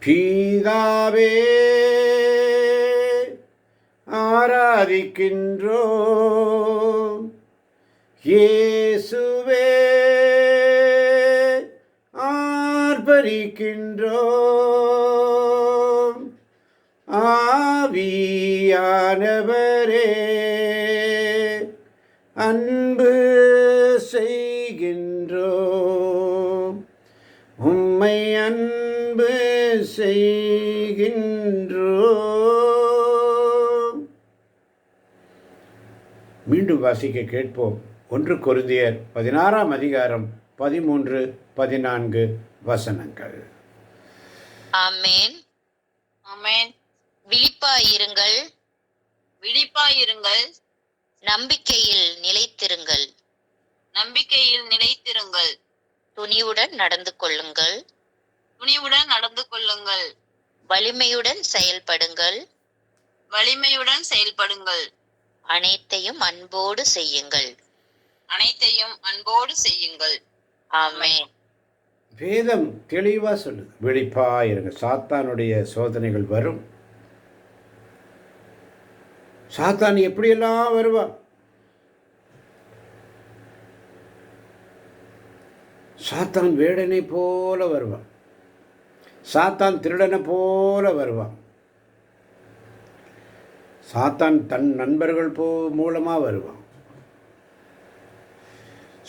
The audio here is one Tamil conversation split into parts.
பிதாவே ஆராதிக்கின்றோம், இயேசுவே ஆர்ப்பரிக்கின்றோம், ஆவியானவரே அன்பு செய்கின்றோம், உம்மை அன்பு செய்கின்றோம். மீண்டும் வாசிக்க கேட்போம். 1 கொரிந்தியர் 16 அதிகாரம் 13, 14 வசனங்கள். ஆமென். ஆமென். விழிப்பாயிருங்கள், விழிப்பாயிருங்கள், நம்பிக்கையில் நிலைத்திருங்கள், நம்பிக்கையில் நிலைத்திருங்கள், துணிவுடன் நடந்து கொள்ளுங்கள், துணிவுடன் நடந்து கொள்ளுங்கள், வலிமையுடன் செயல்படுங்கள், வலிமையுடன் செயல்படுங்கள், அனைத்தையும் அன்போடு செய்யுங்கள், அனைத்தையும் அன்போடு செய்யுங்கள். ஆமென். வேதம் தெளிவா சொல்லுது, விழிப்பாயிருங்க. சாத்தானுடைய சோதனைகள் வரும். சாத்தான் எப்படியெல்லாம் வருவான்? சாத்தான் வேடனை போல வருவான், சாத்தான் திருடனை போல வருவான், சாத்தான் தன் நண்பர்கள் மூலமாக வருவான்,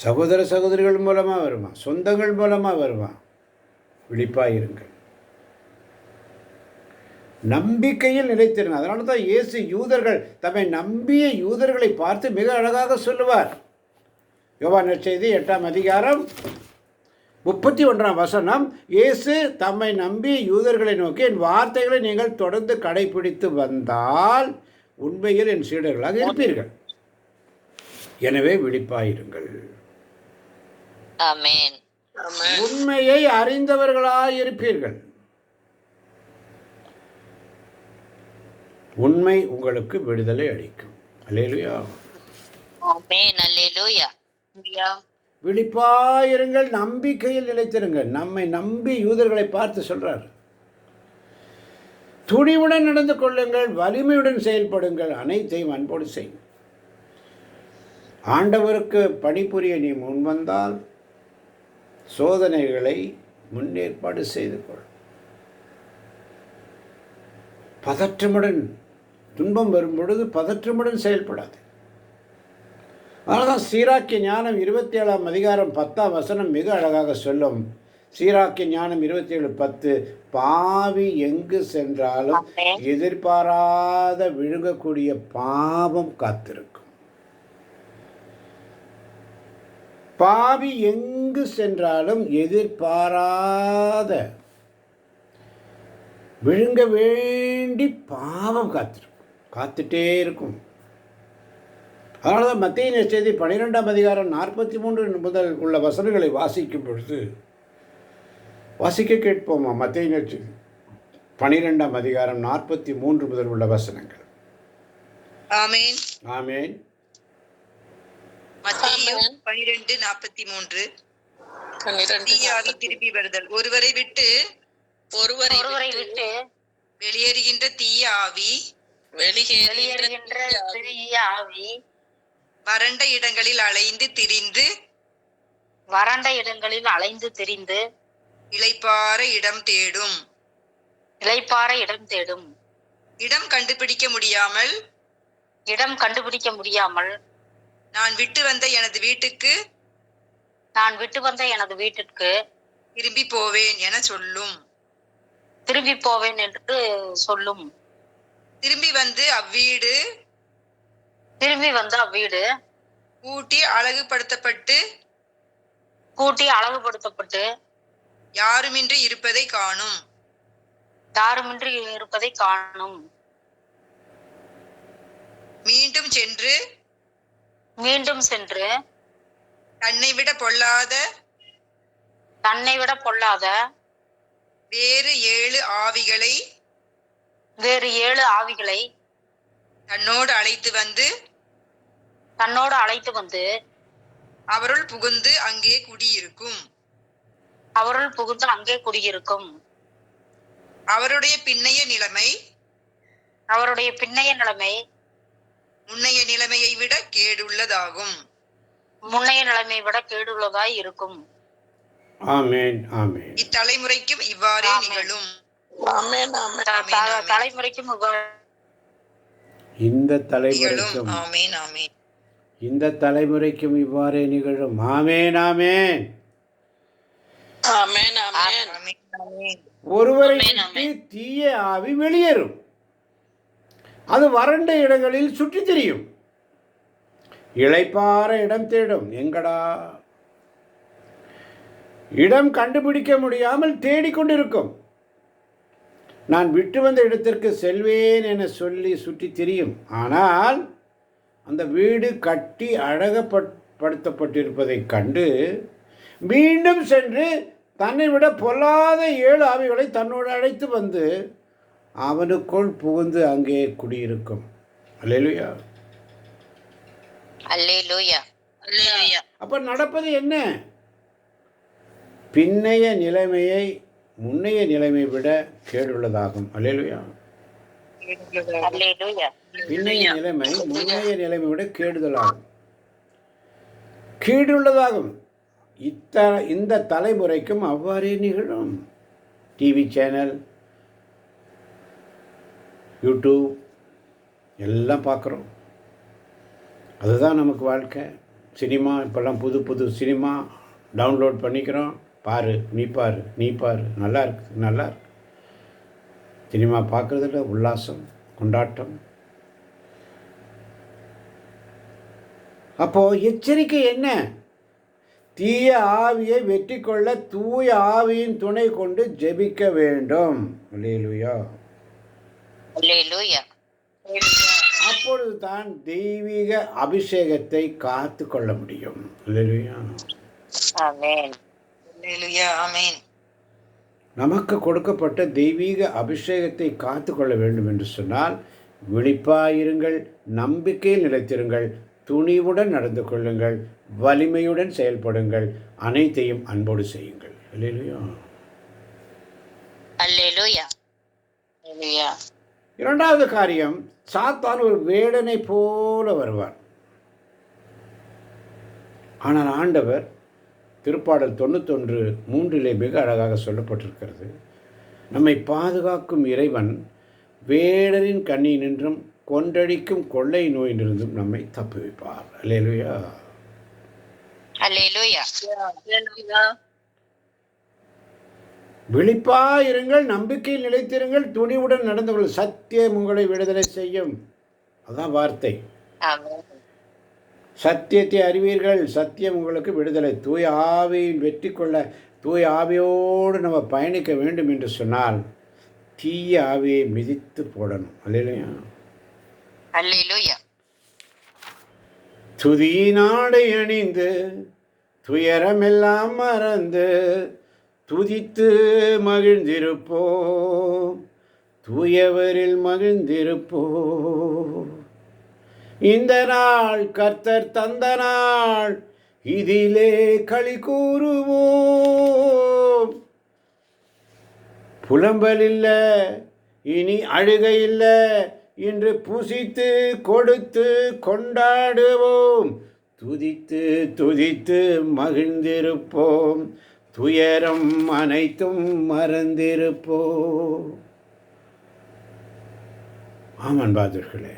சகோதர சகோதரிகள் மூலமாக வருவான், சொந்தங்கள் மூலமாக வருவான். விழிப்பாயிருங்கள், நம்பிக்கையில் நிலைத்திருங்க. அதனால தான் இயேசு யூதர்கள் தம்மை நம்பிய யூதர்களை பார்த்து மிக அழகாக சொல்லுவார். யோவான் நற்செய்தி 8 அதிகாரம் 31 வசனம். இயேசு தம்மை நம்பி யூதர்களை நோக்கி, என் வார்த்தைகளை நீங்கள் தொடர்ந்து கடைபிடித்து வந்தால் உண்மையில் என் சீடர்களாக இருப்பீர்கள், எனவே விழிப்பாயிருங்கள். ஆமென். உண்மையை அறிந்தவர்களாக இருப்பீர்கள். உண்மை உங்களுக்கு விடுதலை அளிக்கும். அல்லேலூயா. ஆமென். அல்லேலூயா. விழிப்பாயிருங்கள், நம்பிக்கையில் நிலைத்திருங்கள். நம்மை நம்பி யூதர்களை பார்த்து சொல்றார், துணிவுடன் நடந்து கொள்ளுங்கள், வலிமையுடன் செயல்படுங்கள், அனைத்தையும் அன்போடு செய்யும். ஆண்டவருக்கு பணிபுரிய நீ முன்வந்தால் சோதனைகளை முன்னேற்பாடு செய்து கொள். பதற்றமுடன் துன்பம் வரும் பொழுது பதற்றமுடன் செயல்படாது. அதனால்தான் சீராக்கிய ஞானம் 27 அதிகாரம் 10 வசனம் மிக அழகாக சொல்லும். சீராக்கிய ஞானம் 27:10, பாவி எங்கு சென்றாலும் எதிர்பாராத விழுங்கக்கூடிய பாவம் காத்திருக்கும். பாவி எங்கு சென்றாலும் எதிர்பாராத விழுங்க வேண்டி பாவம் காத்துட்டே இருக்கும். அதனால தான் மத்தேயு நற்செய்தி 12 அதிகாரம் 43 முதல் உள்ள வசனங்களை வாசிக்கும் பொழுது வாசிக்க கேட்போமா? மத்தேயு நற்செய்தி 12 அதிகாரம் 43 முதல் உள்ள வசனங்கள். ஆமென். ஆமென். மத்தேயு 12:43. தீயாவி திருப்பி வருதல். ஒருவரை விட்டு வெளியேறுகின்ற தீய ஆவி, வறண்ட இடங்களில் அலைந்து திரிந்து இளைப்பாற இடம் தேடும். இடம் கண்டுபிடிக்க முடியாமல் நான் விட்டு வந்த எனது வீட்டுக்கு திரும்பி போவேன் என்று சொல்லும். திரும்பி வந்து அவ்வீடு கூட்டி அழகுபடுத்தப்பட்டு யாருமின்றி இருப்பதை காணும். மீண்டும் சென்று தன்னை விட பொல்லாத வேறு 7 ஆவிகளை தன்னோடு அழைத்து வந்து அவருள் புகுந்து அங்கே குடியிருக்கும். அவருடைய பின்னைய நிலைமை முன்னைய நிலைமையை விட கேடுள்ளதாய் இருக்கும். ஆமென் ஆமென். இத்தலைமுறைக்கும் இவ்வாறே நிகழும். இந்த தலைமுறைக்கும் ஆமென் ஆமென். இந்த தலைமுறைக்கும் இவ்வாறே நிகழும். ஆமென் ஆமென். ஆமென் ஆமென். ஒருவரை விட்டு தீய ஆவி வெளியேறும். அது வறண்ட இடங்களில் சுற்றித் திரியும். இளைப்பாற இடம் தேடும். எங்கடா? இடம் கண்டுபிடிக்க முடியாமல் தேடிக்கொண்டிருக்கும். நான் விட்டு வந்த இடத்திற்கு செல்வேன் என சொல்லி சுற்றி திரியும். ஆனால் அந்த வீடு கட்டி அழகப்படுத்தப்பட்டிருப்பதைக் கண்டு மீண்டும் சென்று தன்னை விட பொல்லாத 7 ஆவிகளை தன்னோடு அழைத்து வந்து அவனுக்குள் புகுந்து அங்கே குடியிருக்கும். அல்லேலூயா. அல்லேலூயா. அல்லேலூயா. அப்ப நடப்பது என்ன? பின்னைய நிலைமையை முன்னைய நிலைமை விட கேடுள்ளதாகும். அல்லேலூயா. அல்லேலூயா. பின்னைய நிலைமை முன்னைய நிலைமை விட கேடுள்ளதாகும். இந்த தலைமுறைக்கும் அவ்வாறே நிகழும். டிவி சேனல், யூடியூப் எல்லாம் பார்க்குறோம். அதுதான் நமக்கு வாழ்க்கை. சினிமா, இப்போல்லாம் புது புது சினிமா டவுன்லோட் பண்ணிக்கிறோம். பாரு, நீ பாரு, நல்லா இருக்கு. சினிமா பார்க்குறதுல உல்லாசம், கொண்டாட்டம். அப்போது எச்சரிக்கை என்ன? தீய ஆவியை வெற்றி கொள்ள தூய ஆவியின் துணை கொண்டு ஜெபிக்க வேண்டும். அல்லேலூயா. அல்லேலூயா. அப்பொழுது தான் தெய்வீக அபிஷேகத்தை காத்து கொள்ள முடியும். அல்லேலூயா. ஆமென். அல்லேலூயா. ஆமென். நமக்கு கொடுக்கப்பட்ட தெய்வீக அபிஷேகத்தை காத்து கொள்ள வேண்டும் என்று சொன்னால் விழிப்பாயிருங்கள், நம்பிக்கையில் நிலைத்திருங்கள், துணிவுடன் நடந்து கொள்ளுங்கள், வலிமையுடன் செயல்படுங்கள், அனைத்தையும் அன்போடு செய்யுங்கள். அல்லேலூயா. அல்லேலூயா. அல்லேலூயா. இரண்டாவது காரியம், சாத்தான் ஒரு வேடனை போல வருவார். ஆனால் ஆண்டவர் திருப்பாடல் 91:3 மிக அழகாக சொல்லப்பட்டிருக்கிறது. நம்மை பாதுகாக்கும் இறைவன் வேடரின் கண்ணினின்றும் கொன்றடிக்கும் கொள்ளை நோயிலிருந்தும் நம்மை தப்புவிப்பார். அல்லேலூயா. அல்லேலூயா. விழிப்பாயிருங்கள், நம்பிக்கையில் நிலைத்திருங்கள், துணிவுடன் நடந்து கொள், சத்தியம் உங்களை விடுதலை செய்யும். அதான் வார்த்தை. ஆமென். சத்தியத்தை அறிவீர்கள், சத்தியம் உங்களுக்கு விடுதலை. தூய ஆவியின் வெற்றி கொள்ள தூய ஆவியோடு நம்ம பயணிக்க வேண்டும் என்று சொன்னால் தீய ஆவியை மிதித்து போடணும். அல்லேலூயா. அல்லேலூயா. துதியினாடை அணிந்து துயரமெல்லாம் மறந்து துதித்து மகிழ்ந்திருப்போம், தூயவரில் மகிழ்ந்திருப்போம். இந்த நாள் கர்த்தர் தந்த நாள், இதிலே களி கூறுவோம். புலம்பல் இல்லை, இனி அழுகை இல்லை, இன்று புசித்து கொடுத்து கொண்டாடுவோம். துதித்து துதித்து மகிழ்ந்திருப்போம், துயரம் அனைத்தும் மறந்திருப்போம். ஆமான் பாதர்களே,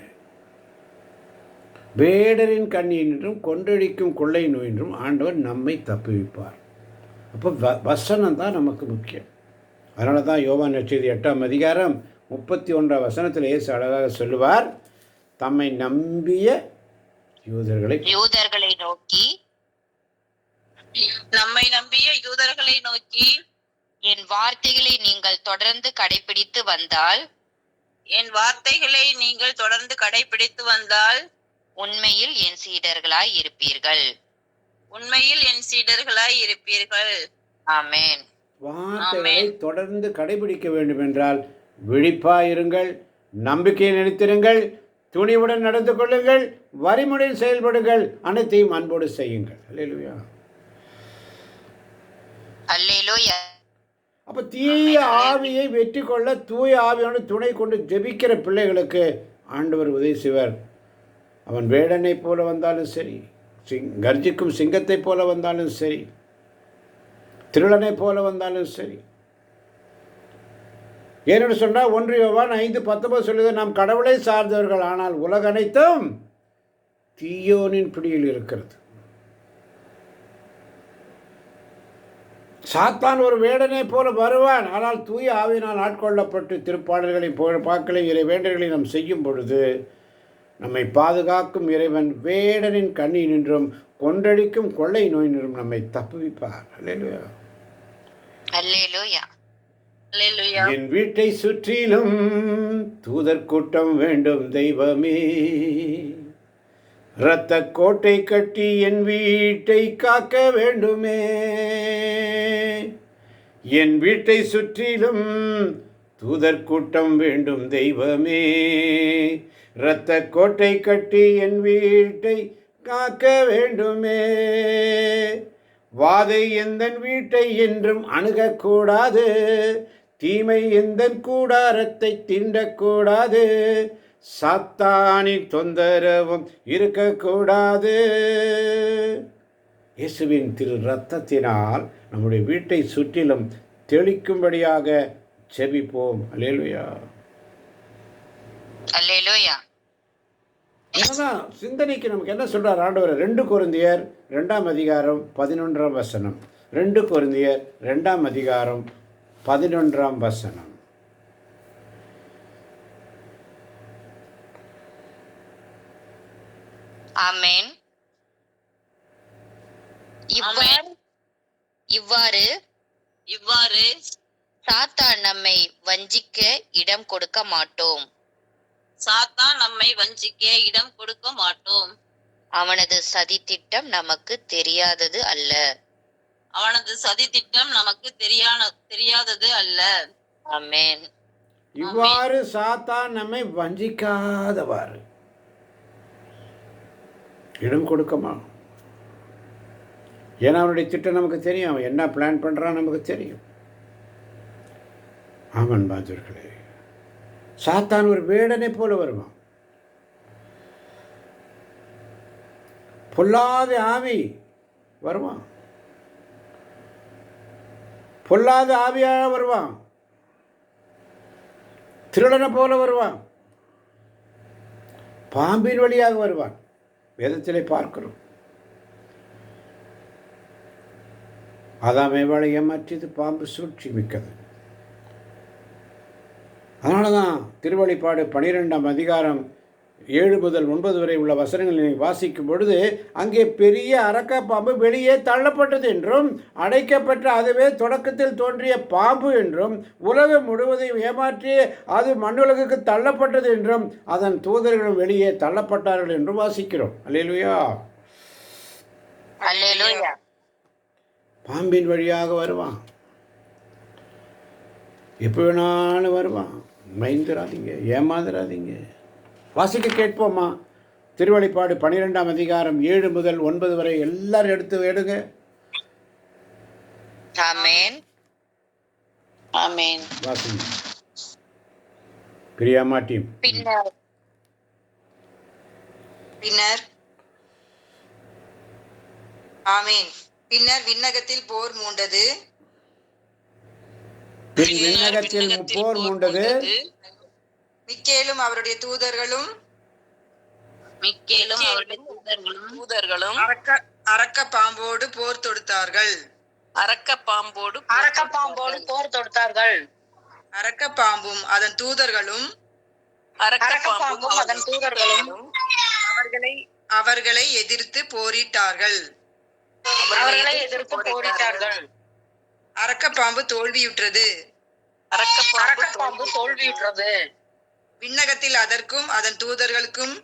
வேடரின் கண்ணினின்றும் கொன்றடிக்கும் கொள்ளை நோயின்றும் ஆண்டவர் நம்மை தப்புவிப்பார். அப்போ வசனம் தான் நமக்கு முக்கியம். அதனால தான் யோவான் நற்செய்தி 8:31 இயேசு அழகாக சொல்லுவார், தம்மை நம்பிய யூதர்களை நோக்கி நம்மை நம்பிய யூதர்களை நோக்கி என் வார்த்தைகளை நீங்கள் தொடர்ந்து கடைபிடித்து வந்தால் உண்மையில் என் சீடர்களாய் இருப்பீர்கள். ஆமென். வார்த்தைகளை தொடர்ந்து கடைபிடிக்க வேண்டும் என்றால் விழிப்பாயிருங்கள், நம்பிக்கையில் நிலைத்திருங்கள், துணிவுடன் நடந்து கொள்ளுங்கள், வரிமுறையில் செயல்படுங்கள், அனைத்தையும் அன்போடு செய்யுங்கள். அல்லேலூயா. அல்லேலூயா. அப்போ தீய ஆவியை வெற்றி கொள்ள தூய ஆவியோடு துணை கொண்டு ஜெபிக்கிற பிள்ளைகளுக்கு ஆண்டவர் உதவி செய்வார். அவன் வேடனை போல வந்தாலும் சரி, கர்ஜிக்கும் சிங்கத்தை போல வந்தாலும் சரி, திருடனை போல வந்தாலும் சரி. ஏன்னு சொன்னால் 1 யோவான் 5:19 சொல்லுது, நாம் கடவுளை சார்ந்தவர்கள், ஆனால் உலக அனைத்தும் தீயோனின் பிடியில் இருக்கிறது. சாத்தான் ஒரு வேடனை போல வருவான், ஆனால் தூய ஆவியினால் ஆட்கொள்ளப்பட்டு திருப்பாடல்களையும் புகழ்பாக்களையும் இறை வேண்டல்களையும் நாம் செய்யும் பொழுது நம்மை பாதுகாக்கும் இறைவன் வேடனின் கண்ணி நின்றும் கொன்றடிக்கும் கொள்ளை நோய் நின்றும் நம்மை தப்புவிப்பார். அல்லேலூயா, அல்லேலூயா, அல்லேலூயா. என் வீட்டை சுற்றிலும் தூதர் கூட்டம் வேண்டும் தெய்வமே, இரத்த கோட்டை கட்டி என் வீட்டை காக்க வேண்டுமே. என் வீட்டை சுற்றிலும் தூதர் கூட்டம் வேண்டும் தெய்வமே, இரத்த கோட்டை கட்டி என் வீட்டை காக்க வேண்டுமே. வாதை எந்தன் வீட்டை என்றும் அணுகக்கூடாது, தீமை எந்தன் கூடாரத்தை தீண்டக்கூடாது, சாத்தானின் தொந்தரவும் இருக்கக்கூடாது. இயேசுவின் திரு இரத்தத்தினால் நம்முடைய வீட்டை சுற்றிலும் தெளிக்கும்படியாக ஜெபிப்போம். அல்லேலூயா, அல்லேலூயா. என்னதான் சிந்தனைக்கு நமக்கு என்ன சொல்றார் ஆண்டவர்? 2 கொரிந்தியர் 2ஆம் அதிகாரம் 11ஆம் வசனம். 2 கொரிந்தியர் 2ஆம் அதிகாரம் 11ஆம் வசனம். ஆமென். இவ்வாறு சாத்தான் நம்மை வஞ்சிக்க இடம் கொடுக்க மாட்டோம். அவனது சதி திட்டம் நமக்கு தெரியாதது அல்ல. ஆமென். இவ்வாறு சாத்தான் நம்மை வஞ்சிக்காதவாறு இடம் கொடுக்கமா? ஏன்னா அவனுடைய திட்டம் நமக்கு தெரியும், அவன் என்ன பிளான் பண்ணுறான் நமக்கு தெரியும். ஆமன் பாஜர்களே, சாத்தான் ஒரு வேடனை போல வருவான். பொல்லாத ஆவி வருவான், பொல்லாத ஆவியாக வருவான், திருடனை போல வருவான், பாம்பின் வழியாக வருவான். வேதத்திலே பார்க்கிறோம். ஆதாம் ஏவாளை ஏமாற்றியது பாம்பு சூழ்ச்சி மிக்கது. அதனால தான் திருவெளிப்பாடு 12ஆம் அதிகாரம் 7 முதல் 9 வரை உள்ள வசனங்களை வாசிக்கும் பொழுது அங்கே பெரிய அரக்க பாம்பு வெளியே தள்ளப்பட்டது என்றும், அடைக்கப்பட்ட அதுவே தொடக்கத்தில் தோன்றிய பாம்பு என்றும், உலகம் முழுவதையும் ஏமாற்றி அது மண்ணுலகுக்கு தள்ளப்பட்டது என்றும், அதன் தூதர்களும் வெளியே தள்ளப்பட்டார்கள் என்றும் வாசிக்கிறோம். அல்லேலூயா, அல்லேலூயா. பாம்பின் வழியாக வருவான், எப்போ வேணாலும் வருவான். மைந்துராதீங்க, ஏமாந்துராதீங்க. வாசிக்க கேட்போமா? திருவெளிப்பாடு 12ஆம் அதிகாரம் 7 முதல் 9 வரை எல்லாரும் எடுங்க. ஆமென், ஆமென். வாசிங்க பிரியாமா டீம். பின்னர் ஆமீன். பின்னர் விண்ணகத்தில் போர் மூண்டது. விண்ணகத்தில் போர் மூண்டது. மிக்கேலும் அவருடைய தூதர்களும் அரக்க பாம்போடு போர் தொடுத்தார்கள். அரக்க பாம்பும் அதன் தூதர்களும் அவர்களை எதிர்த்து போரிட்டார்கள். அரக்க பாம்பு தோல்வியுற்றது. விண்ணகத்தில் அதற்கும் அதன் தூதர்களுக்கும்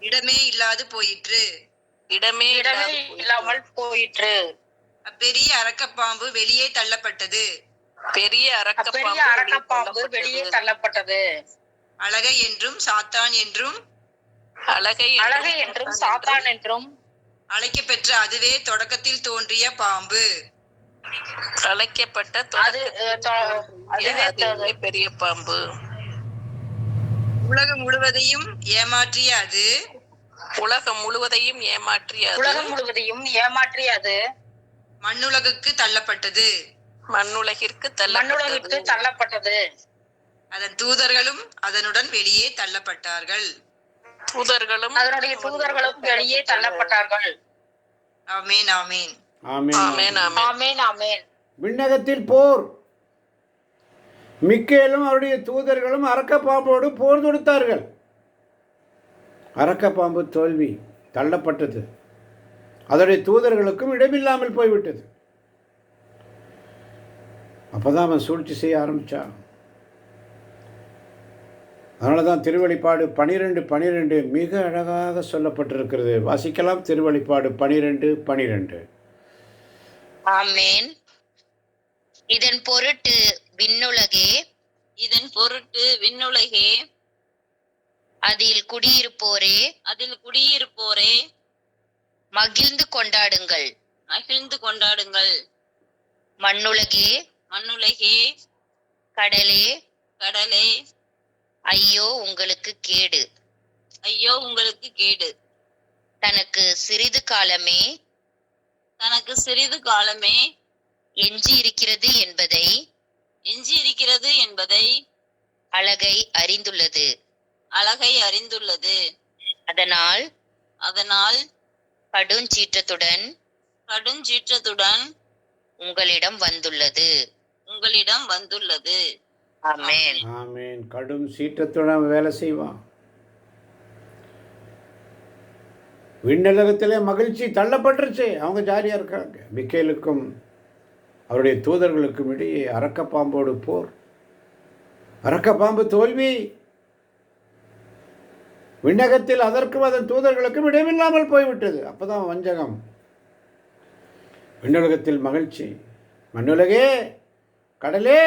இடமே இல்லாது போயிற்று. அப்பெரிய அரக்க பாம்பு வெளியே தள்ளப்பட்டது. அழகை என்றும் சாத்தான் என்றும் அழைக்கப்பெற்ற அதுவே தொடக்கத்தில் தோன்றிய பாம்பு. அழைக்கப்பட்ட அதுவே பெரிய பாம்பு. உலகம் முழுவதையும் ஏமாற்றிய அது உலகம் முழுவதையும் ஏமாற்றிய அது மண்ணுலகுக்கு தள்ளப்பட்டது. மண்ணுலகிற்கு தள்ளப்பட்டது. அதன் தூதர்களும் அதனுடன் வெளியே தள்ளப்பட்டார்கள். அதனுடைய தூதர்களும் வெளியே தள்ளப்பட்டார்கள். ஆமென் ஆமென். ஆமென். ஆமென் ஆமென் ஆமென். விண்ணகத்தில் போர். மிக்கேலும் அவருடைய தூதர்களும் அரக்கப்பாம்போடு போர் தொடுத்தார்கள். அரக்கப்பாம்பு தோல்வி, தள்ளப்பட்டது. அதனுடைய தூதர்களுக்கும் இடமில்லாமல் போய்விட்டது. அப்போதான் அவன் சூழ்ச்சி செய்ய ஆரம்பித்தான். அதனால தான் திருவெளிப்பாடு 12:12 மிக அழகாக சொல்லப்பட்டிருக்கிறது. வாசிக்கலாம். திருவெளிப்பாடு 12:12. ஆமென். இதன் பொருட்டு விண்ணுலகே அதில் குடியிருப்போரே மகிழ்ந்து கொண்டாடுங்கள். மண்ணுலகே கடலே ஐயோ உங்களுக்கு கேடு. தனக்கு சிறிது காலமே எஞ்சி இருக்கிறது என்பதை அழகை அறிந்துள்ளது. அதனால் கடுஞ்சீற்றத்துடன் உங்களிடம் வந்துள்ளது. ஆமென். ஆமென். கடும் சீற்றத்துடன் வேலை செய்வான். விண்ணுலகத்திலே மகிழ்ச்சி தள்ளப்பட்டுருச்சு. அவங்க ஜாலியாக இருக்காங்க. மிக்கேலுக்கும் அவருடைய தூதர்களுக்கும் இடையே அரக்கப்பாம்போடு போர். அரக்கப்பாம்பு தோல்வி. விண்ணகத்தில் அதற்கும் அதன் தூதர்களுக்கும் இடமில்லாமல் போய்விட்டது. அப்போதான் வஞ்சகம். விண்ணுலகத்தில் மகிழ்ச்சி. மண்ணுலகே கடலே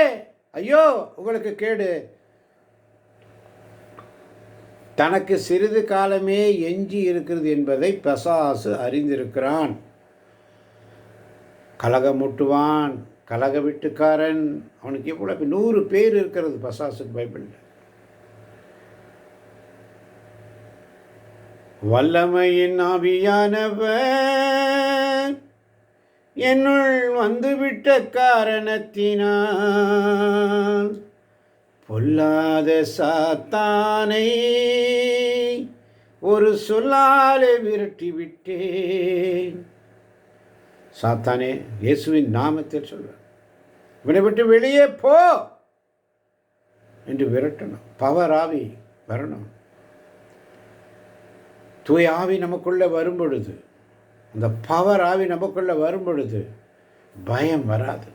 ஐயோ உங்களுக்கு கேடு. தனக்கு சிறிது காலமே எஞ்சி இருக்கிறது என்பதை பிசாசு அறிந்திருக்கிறான். கலகமூட்டுவான், கலக வீட்டுக்காரன். அவனுக்கு எவ்வளவு 100 பேர் இருக்கிறது பிசாசுக்கு பைபிளில். வல்லமையின் ஆவியானவர் என்னுள் வந்துவிட்ட காரணத்தினால் பொல்லாத சாத்தானை ஒரு சொல்லாலே விரட்டி விட்டேன். சாத்தானே, இயேசுவின் நாமத்தில் சொல்வார், இவனை விட்டு வெளியே போ என்று விரட்டணும். பவர் ஆவி வரணும். தூய ஆவி நமக்குள்ளே வரும் பொழுது, அந்த பவர் ஆவி நமக்குள்ளே வரும் பொழுது பயம் வராது.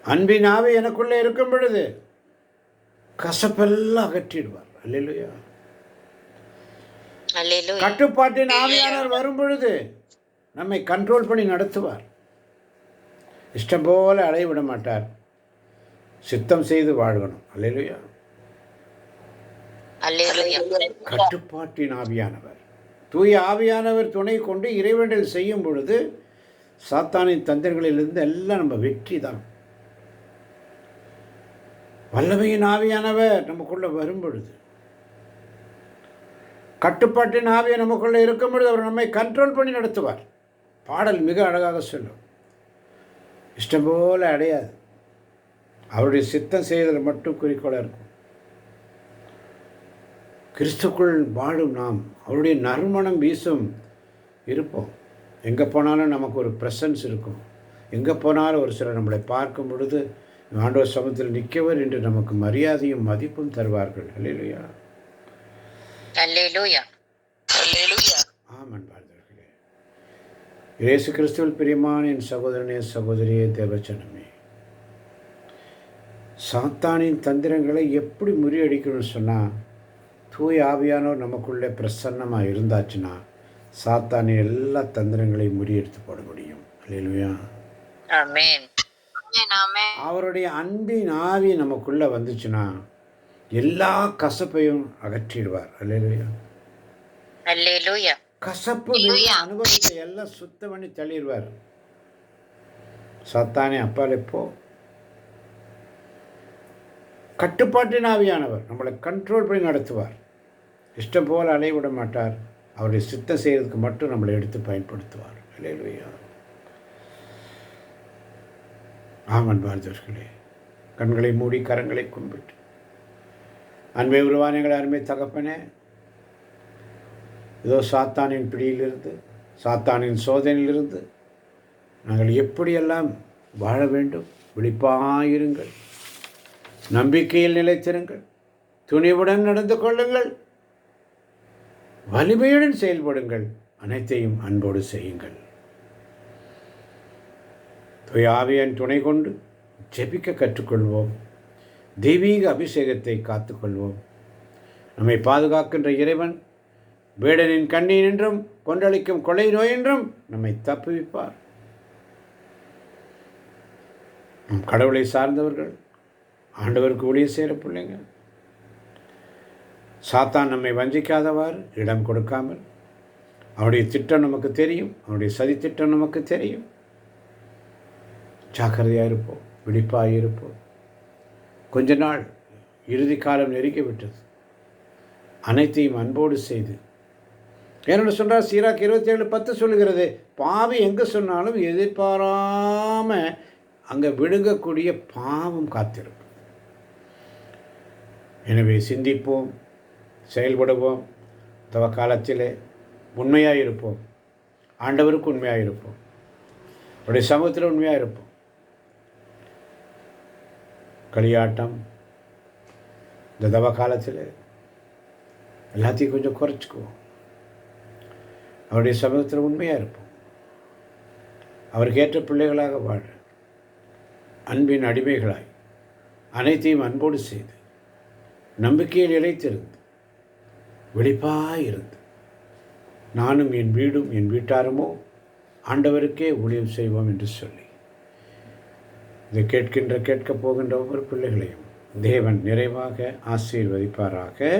அன்பின் ஆவி எனக்குள்ளே இருக்கும் பொழுது கசப்பெல்லாம் அகற்றிடுவார். அல்லேலூயா. கட்டுப்பாட்டின் ஆவியானவர் வரும் பொழுது நம்மை கண்ட்ரோல் பண்ணி நடத்துவார். இஷ்டம் போல அலைவிட மாட்டார். சித்தம் செய்து வாழ்கணும். அல்லேலூயா. கட்டுப்பாட்டின் ஆவியானவர், தூய ஆவியானவர் துணை கொண்டு இறைவேண்டல் செய்யும் பொழுது சாத்தானின் தந்திரங்களிலிருந்து எல்லாம் நம்ம வெற்றி தான். வல்லமையின் ஆவியானவர் நமக்குள்ளே வரும் பொழுது, கட்டுப்பாட்டின் ஆவியை நமக்குள்ளே இருக்கும் பொழுது அவர் நம்மை கண்ட்ரோல் பண்ணி நடத்துவார். பாடல் மிக அழகாக சொல்லும், இஷ்டம் போல அடையாது, அவருடைய சித்தம் செய்தல் மட்டும் குறிக்கோளாக இருக்கும். கிறிஸ்துக்குள் வாழும் நாம் அவருடைய நறுமணம் வீசும் இருப்போம். எங்கே போனாலும் நமக்கு ஒரு ப்ரெசன்ஸ் இருக்கும். எங்கே போனாலும் ஒரு சிலர் நம்மளை பார்க்கும் பொழுது ஆண்டவர் சமூகத்தில் நிற்கவர் என்று நமக்கு மரியாதையும் மதிப்பும் தருவார்கள். அல்லேலூயா. அல்லேலூயா. அல்லேலூயா. ஆமென். வாழ்ந்தவர்களே, இயேசு கிறிஸ்துவில் பிரியமான என் சகோதரனே, சகோதரியே, தேவச்சனமே, சாத்தானின் தந்திரங்களை எப்படி முறியடிக்கணும்னு சொன்னால், தூய ஆவியானவர் நமக்குள்ளே பிரசன்னமாக இருந்தாச்சுன்னா சாத்தானின் எல்லா தந்திரங்களையும் முறியடித்து போட முடியும். அல்லேலூயா. ஆமென். அவருடைய அன்பின் ஆவி நமக்குள்ளே வந்துச்சுன்னா எல்லா கசப்பையும் அகற்றிடுவார். அல்லேலூயா. அல்லேலூயா. கசப்பு அனுபவத்தை எல்லாம் சுத்தம் பண்ணி தள்ளிடுவார். சாத்தானே அப்பால் எப்போ கட்டுப்பாட்டின் ஆவியானவர் நம்மளை கண்ட்ரோல் பண்ணி நடத்துவார். இஷ்டம் போல் அலைவிட மாட்டார். அவருடைய சித்தம் செய்கிறதுக்கு மட்டும் நம்மளை எடுத்து பயன்படுத்துவார். அல்லேலூயா. ஆமன் பாரதர்களே, கண்களை மூடி கரங்களை கும்பிட்டு, அன்பை உருவானங்களை அருமை தகப்பனே, ஏதோ சாத்தானின் பிடியிலிருந்து, சாத்தானின் சோதனையிலிருந்து நாங்கள் எப்படியெல்லாம் வாழ வேண்டும், விழிப்பாயிருங்கள், நம்பிக்கையில் நிலைத்திருங்கள், துணிவுடன் நடந்து கொள்ளுங்கள், வலிமையுடன் செயல்படுங்கள், அனைத்தையும் அன்போடு செய்யுங்கள். தூய ஆவியின் துணை கொண்டு ஜெபிக்க கற்றுக்கொள்வோம். தெய்வீக அபிஷேகத்தை காத்துக்கொள்வோம். நம்மை பாதுகாக்கின்ற இறைவன் வேடனின் கண்ணினின்றும் கொன்றளிக்கும் கொலை நோயென்றும் நம்மை தப்புவிப்பார். நம் கடவுளை சார்ந்தவர்கள், ஆண்டவருக்கு ஊழிய செய்கிற பிள்ளைங்க, சாத்தான் நம்மை வஞ்சிக்காதவாறு இடம் கொடுக்காமல், அவருடைய திட்டம் நமக்கு தெரியும், அவருடைய சதி திட்டம் நமக்கு தெரியும். ஜாக்கிரதையாக இருப்போம், விழிப்பாக இருப்போம். கொஞ்ச நாள் இறுதி காலம் நெருங்கிவிட்டது. அனைத்தையும் அன்போடு செய்து, ஏன்னு சொன்னால் சீராக் 27:10 சொல்லுகிறது, பாவி எங்கே சொன்னாலும் எதிர்பாராமல் அங்கே விழுங்கக்கூடிய பாவம் காத்திருக்கும். எனவே சிந்திப்போம், செயல்படுவோம், தவ காலத்திலே உண்மையாக இருப்போம், ஆண்டவருக்கு உண்மையாக இருப்போம், அவருடைய சமூகத்தில் உண்மையாக இருப்போம். களியாட்டம் இந்த தவ காலத்தில் எல்லாத்தையும் கொஞ்சம் குறைச்சிக்குவோம். அவருடைய சமூகத்தில் உண்மையாக இருப்போம். அவருக்கு ஏற்ற பிள்ளைகளாக வாழ, அன்பின் அடிமைகளாய் அனைத்தையும் அன்போடு செய்து, நம்பிக்கையில் இழைத்திருந்து, விழிப்பாயிருந்து, நானும் என் வீடும் என் வீட்டாருமோ ஆண்டவருக்கே ஊழியம் செய்வோம் என்று சொல்லி, இதை கேட்கப் போகின்ற ஒவ்வொரு பிள்ளைகளையும் தேவன் நிறைவாக ஆசீர்வதிப்பாராக.